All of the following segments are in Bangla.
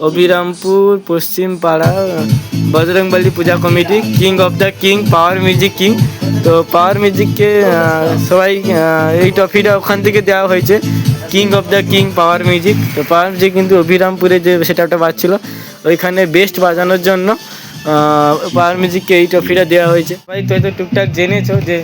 Abhirampur Paschim Para Bajrangbali Puja committee, king of the king, power music king. তো পাওয়ার মিউজিককে সবাই এই ট্রফিটা ওখান থেকে দেওয়া হয়েছে, king of the king power music. তো পাওয়ার মিউজিক কিন্তু অভিরামপুরে যে সেটআপটা বাজছিল ওইখানে বেস্ট বাজানোর জন্য পাওয়ার মিউজিককে এই ট্রফিটা দেওয়া হয়েছে। ভাই তুই তো টুকটাক জেনেছো যে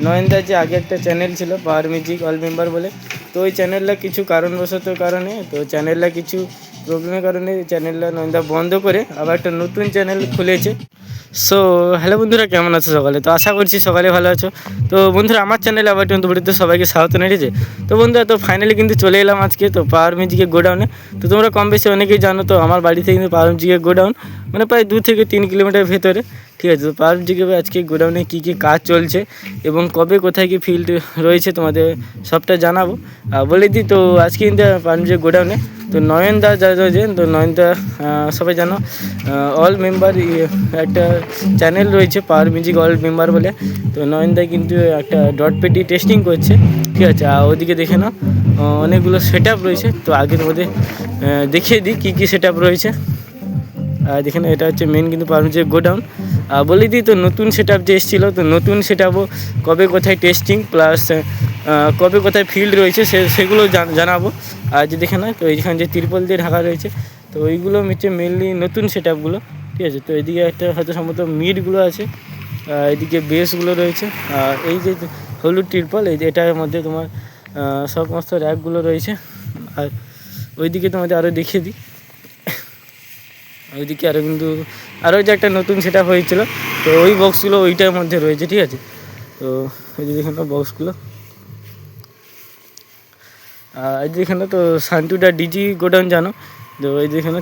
নয়নদার যে আগে একটা চ্যানেল ছিল পাওয়ার মিউজিক অল মেম্বার বলে, তো ওই চ্যানেলটা কিছু কারণবশত কারণে, তো চ্যানেলটা কিছু প্রবলেমের কারণে চ্যানেলটা নয়নদা বন্ধ করে আবার একটা নতুন চ্যানেল খুলেছে। সো হ্যালো বন্ধুরা, কেমন আছো সকালে? তো আশা করছি সকালে ভালো আছো। তো বন্ধুরা, আমার চ্যানেলে আবার কিন্তু বলতে সবাইকে স্বাগত জানিয়েছে। তো বন্ধুরা, তো ফাইনালি কিন্তু চলে এলাম আজকে তো পাওয়ার মিউজিকের গোডাউনে। তো তোমরা কম বেশি অনেকেই জানো, তো আমার বাড়ি থেকে কিন্তু পাওয়ার মিউজিকের গোডাউন মানে প্রায় 2 থেকে 3 কিলোমিটার ভেতরে, ঠিক আছে। তো পাওয়ার মিউজিকের আজকে গোডাউনে কী কী কাজ চলছে এবং কবে কোথায় কী ফিল্ড রয়েছে তোমাদের সবটা জানাবো। বলে দিই, তো আজকে কিন্তু পাওয়ার মিউজিক গোডাউনে তো নয়নদা যা রয়েছে, তো নয়নদা সবাই জানো অল মেম্বার একটা চ্যানেল রয়েছে পাওয়ার মিউজিক অল মেম্বার বলে। তো নয়নদা কিন্তু একটা ডট পেটি টেস্টিং করছে, ঠিক আছে। আর ওদিকে দেখে নাও অনেকগুলো সেট আপ রয়েছে। তো আগে তোমাদের দেখিয়ে দিই কী কী সেট আপ রয়েছে। আর দেখে না, এটা হচ্ছে মেন কিন্তু পাওয়ার মিউজিক গোডাউন। বলে দিই, তো নতুন সেট আপ যে এসেছিলো, তো নতুন সেট আপও কবে কোথায় টেস্টিং প্লাস কবে কোথায় ফিল্ড রয়েছে সেগুলো জানাবো। আর যে দেখে না, তো এইখানে যে তিরপল দিয়ে ঢাকা রয়েছে, তো ওইগুলো হচ্ছে মেনলি নতুন সেট আপগুলো, ঠিক আছে। তো এদিকে একটা হয়তো সম্ভবত মিডগুলো আছে, এদিকে বেসগুলো রয়েছে। আর এই যে হলুদ তিরপল, এই যে এটার মধ্যে তোমার সমস্ত র্যাকগুলো রয়েছে। আর ওইদিকে তোমাদের আরও দেখিয়ে দিই, ওইদিকে আরও কিন্তু আরও যে একটা নতুন সেট আপ হয়েছিলো, তো ওই বক্সগুলো ওইটার মধ্যে রয়েছে, ঠিক আছে। তো এই যে দেখুন বক্সগুলো, এই যে এখানে তো শান্তুটা ডিজি গোডাউন জানো, তো এই যে এখানে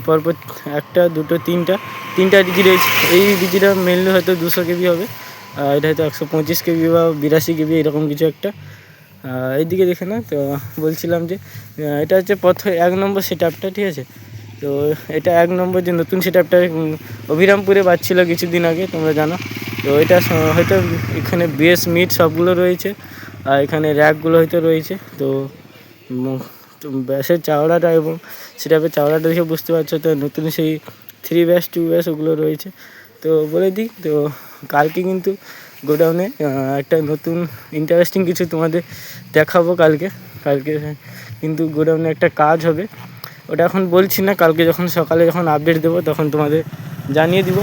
পরপর 1 2 3টা ডিজি রয়েছে। এই ডিজিটা মেনলি হয়তো 200 কেবি হবে, এটা হয়তো 125 কেবি বা 82 কেবি এরকম কিছু একটা। এইদিকে দেখে না, তো বলছিলাম যে এটা হচ্ছে 1 নম্বর সেট আপটা, ঠিক আছে। তো এটা 1 নম্বর যে নতুন সেট আপটা অভিরামপুরে বাজছিল কিছুদিন আগে, তোমরা জানো। তো এটা হয়তো এখানে বেস মিড সবগুলো রয়েছে, আর এখানে র্যাকগুলো হয়তো রয়েছে। তো ব্যাসের চাওড়াটা এবং সেটাপের চাওড়াটা দেখে বুঝতে পারছো, তো নতুন সেই 3 ব্যাস 2 ব্যাস ওগুলো রয়েছে। তো বলে দিই, তো কালকে কিন্তু গোডাউনে একটা নতুন ইন্টারেস্টিং কিছু তোমাদের দেখাবো। কালকে কিন্তু গোডাউনে একটা কাজ হবে, ওটা এখন বলছি না, কালকে যখন সকালে যখন আপডেট দেবো তখন তোমাদের জানিয়ে দিব।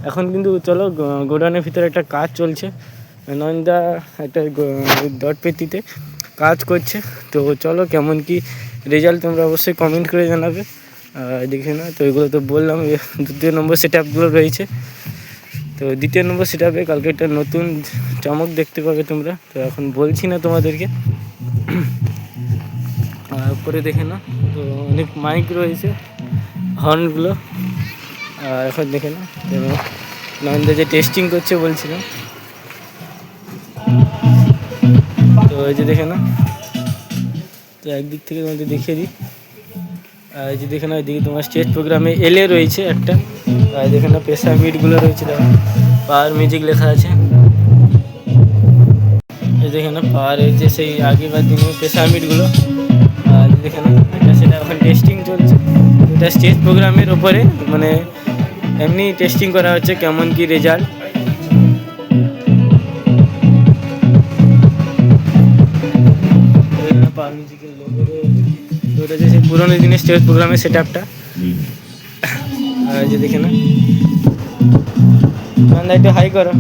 এখন কিন্তু চলো, গোডাউনের ভিতরে একটা কাজ চলছে, নয়নদা একটা ডট পেটিতে কাজ করছে। তো চলো, কেমন কি রেজাল্ট তোমরা অবশ্যই কমেন্ট করে জানাবে। দেখে না, তো এগুলো তো বললাম 2 নম্বর সেট আপগুলো রয়েছে। তো 2 নম্বর সেট আপে কালকে একটা নতুন চমক দেখতে পাবে তোমরা, তো এখন বলছি না তোমাদেরকে। উপরে দেখে না, তো অনেক মাইক রয়েছে, হর্নগুলো। এখন দেখে না, নয়নদা যে টেস্টিং করছে বলছিলাম, তো এই যে দেখে না, তো একদিক থেকে তোমাদের দেখিয়ে দিই। এই যে দেখে না, এদিকে তোমার স্টেজ প্রোগ্রামে এলে রয়েছে একটা, আর দেখে না প্রেসার মিটগুলো রয়েছে, দেখো পাওয়ার মিউজিক লেখা আছে। এই দেখে না পাওয়ার, এই যে সেই আগেকার দিনের প্রেসার মিটগুলো। আর দেখে না, এটা সেটা এখন টেস্টিং চলছে, এটা স্টেজ প্রোগ্রামের ওপরে মানে এমনি টেস্টিং করা হচ্ছে কেমন কি রেজাল্ট। পাওয়ার মিউজিকের লোগো রয়েছে, তো এটা যে সেই পুরোনো দিনের স্টেজ প্রোগ্রামের সেট আপটা। যে দেখে না, নন্দা একটু হাই করো,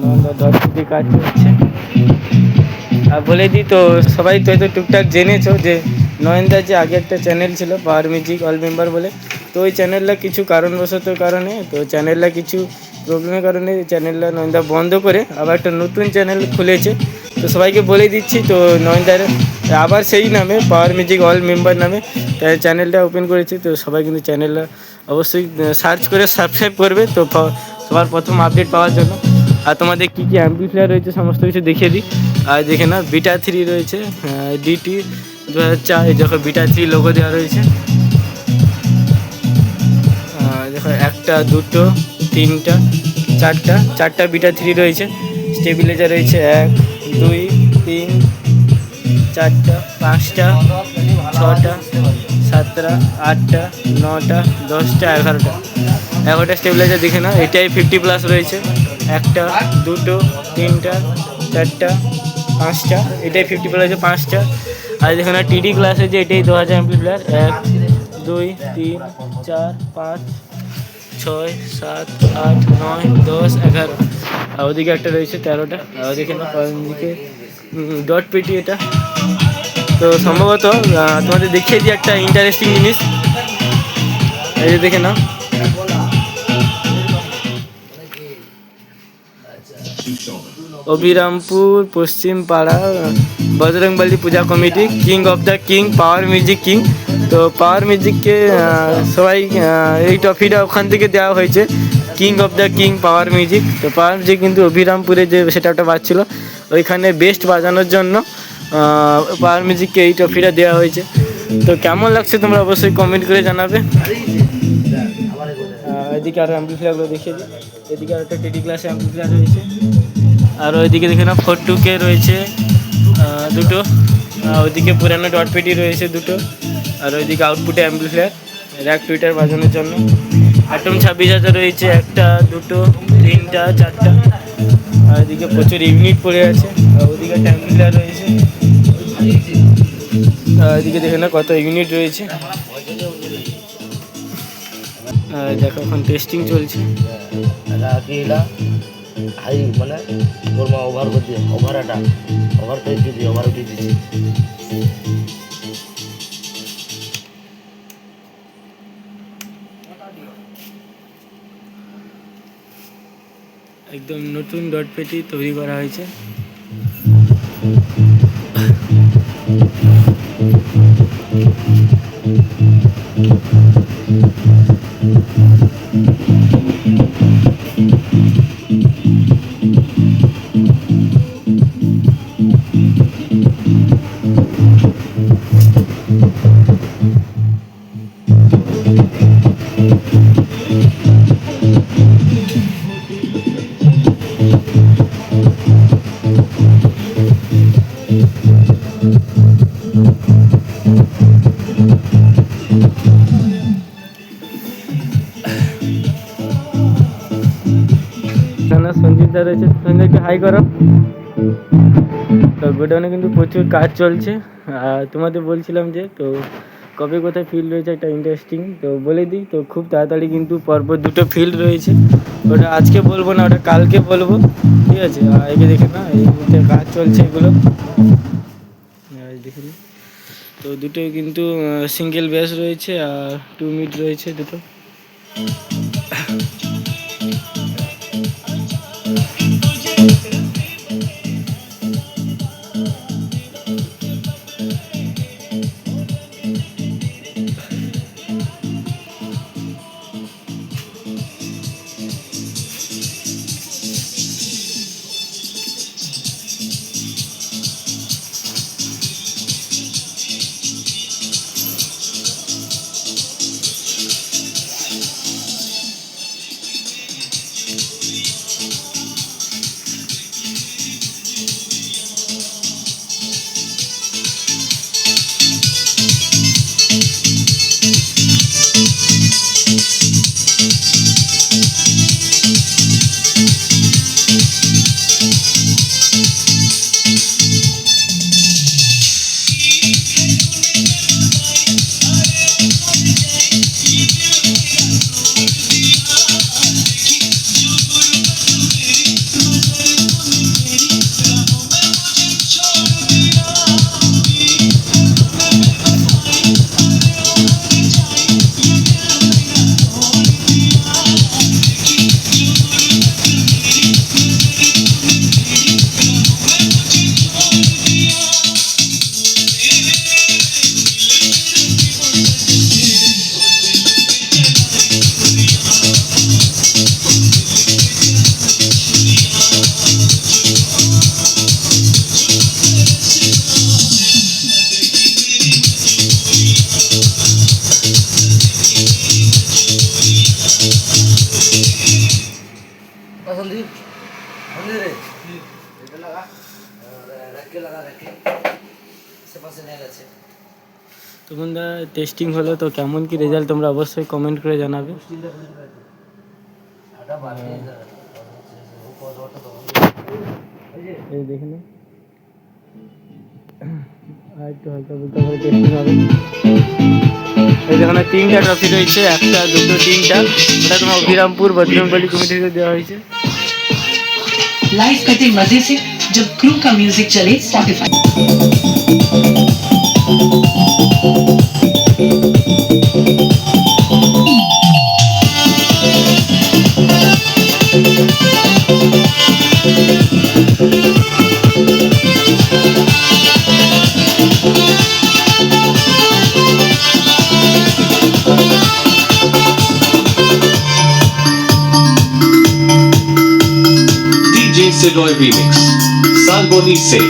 নন্দা 10 কোটি কাজ করছে। আর বলে দিই, তো সবাই তো হয়তো টুকটাক জেনেছো যে নয়নদার যে আগে একটা চ্যানেল ছিল পাওয়ার মিউজিক অল মেম্বার বলে, তো ওই চ্যানেলটা কিছু কারণবশত কারণে, তো চ্যানেলটা কিছু প্রবলেমের কারণে চ্যানেলটা নয়নদা বন্ধ করে আবার একটা নতুন চ্যানেল খুলেছে। তো সবাইকে বলে দিচ্ছি, তো নয়নদার আবার সেই নামে পাওয়ার মিউজিক অল মেম্বার নামে চ্যানেলটা ওপেন করেছে। তো সবাই কিন্তু চ্যানেলটা অবশ্যই সার্চ করে সাবস্ক্রাইব করবে, তো সবার প্রথম আপডেট পাওয়ার জন্য। আর তোমাদের কী কী অ্যাম্পলিফায়ার রয়েছে সমস্ত কিছু দেখিয়ে দিই। আর দেখে না, বিটা 3 রয়েছে, DT 2004, যখন বিটা 3 লোগো দেওয়া রয়েছে। দেখো 1 2 3 4টা বিটা 3 রয়েছে। স্টেবিলাইজার রয়েছে 1 2 3 4 5 6 8টা 9টা 10টা 11টা স্টেবিলাইজার দেখে নাও। এটাই 50+ রয়েছে। 1টা 2টো 3টা 4টা 5টা, এটাই 50+ আছে 5টা। আর দেখে নাও টিডি ক্লাসে যে এটাই 2000 অ্যাম্পিয়ার। 1 2 3 4 5 6 7 8 9 10 11। আর ওদিকে একটা রয়েছে 13টা। আর ওদিকে না ওদিকে ডট পেটি এটা। তো সম্ভবত তোমাদের দেখিয়ে দিই একটা ইন্টারেস্টিং জিনিস। এই যে দেখে নাও, Abhirampur Paschim Para Bajrangbali Puja committee, king of the king, power music king. তো পাওয়ার মিউজিককে সবাই এই ট্রফিটা ওখান থেকে দেওয়া হয়েছে, king of the king power music. তো পাওয়ার মিউজিক কিন্তু অবিরামপুরে যে সেটআপটা বাজছিল ওইখানে বেস্ট বাজানোর জন্য পাওয়ার মিউজিককে এই ট্রফিটা দেওয়া হয়েছে। তো কেমন লাগছে তোমরা অবশ্যই কমেন্ট করে জানাবে। এদিকে আরও অ্যাম্পলিফায়ারগুলো দেখিয়ে দিই। এদিকে আর একটা টিডি ক্লাসে অ্যাম্পলিফায়ার রয়েছে। আর ওইদিকে দেখে না 42K রয়েছে দুটো। ওইদিকে পুরানো ডট পেটি রয়েছে দুটো। আর ওইদিকে আউটপুটে অ্যাম্পলিফায়ার র্যাক টুইটার বাজানোর জন্য। অ্যাটম 26,000 রয়েছে, 1টা 2টো 3টা 4টা। আর ওইদিকে প্রচুর ইউনিট পড়ে আছে। আর ওইদিকে একটা অ্যাম্পলিফায়ার রয়েছে। আর ওইদিকে দেখে না কত ইউনিট রয়েছে। দেখো এখন টেস্টিং চলছে। হাই মানে তোর মা ওভার করছে, ওভার করে দিবি, ওভার উঠিয়ে দিচ্ছি। একদম নতুন ডট পেটি তৈরি করা হয়েছে। সঞ্জিতদা রয়েছে, সঞ্জিত একটু হাই করো। তো গোডাউনে কিন্তু প্রচুর কাজ চলছে। আর তোমাদের বলছিলাম যে তো কবে কোথায় ফিল্ড রয়েছে একটা ইন্টারেস্টিং, তো বলে দিই। তো খুব তাড়াতাড়ি কিন্তু পরপর 2টো ফিল্ড রয়েছে। ওটা আজকে বলবো না, ওটা কালকে বলবো, ঠিক আছে। আর একে দেখে না এই মুহূর্তে কাজ চলছে এগুলো দেখে। তো দুটোই কিন্তু সিঙ্গেল ব্যাস রয়েছে আর 2 মিড রয়েছে দুটো। তো বন্ধুরা টেস্টিং হলো, তো কেমন কি রেজাল্ট তোমরা অবশ্যই কমেন্ট করে জানাবে। এই দেখে নাও, আর একটু হালকা ফুলকা করে টেস্টিং হবে। এই যেখানে 3টা ট্রফি রয়েছে, 1টা 2টো 3টা, ওটা তোমার অভিরামপুর বজরংবলী কমিটি থেকে দেওয়া হয়েছে। लाइव करते मजे से जब क्रू का म्यूजिक चले Spotify. DJ Sidoy Remix. Salboni Se.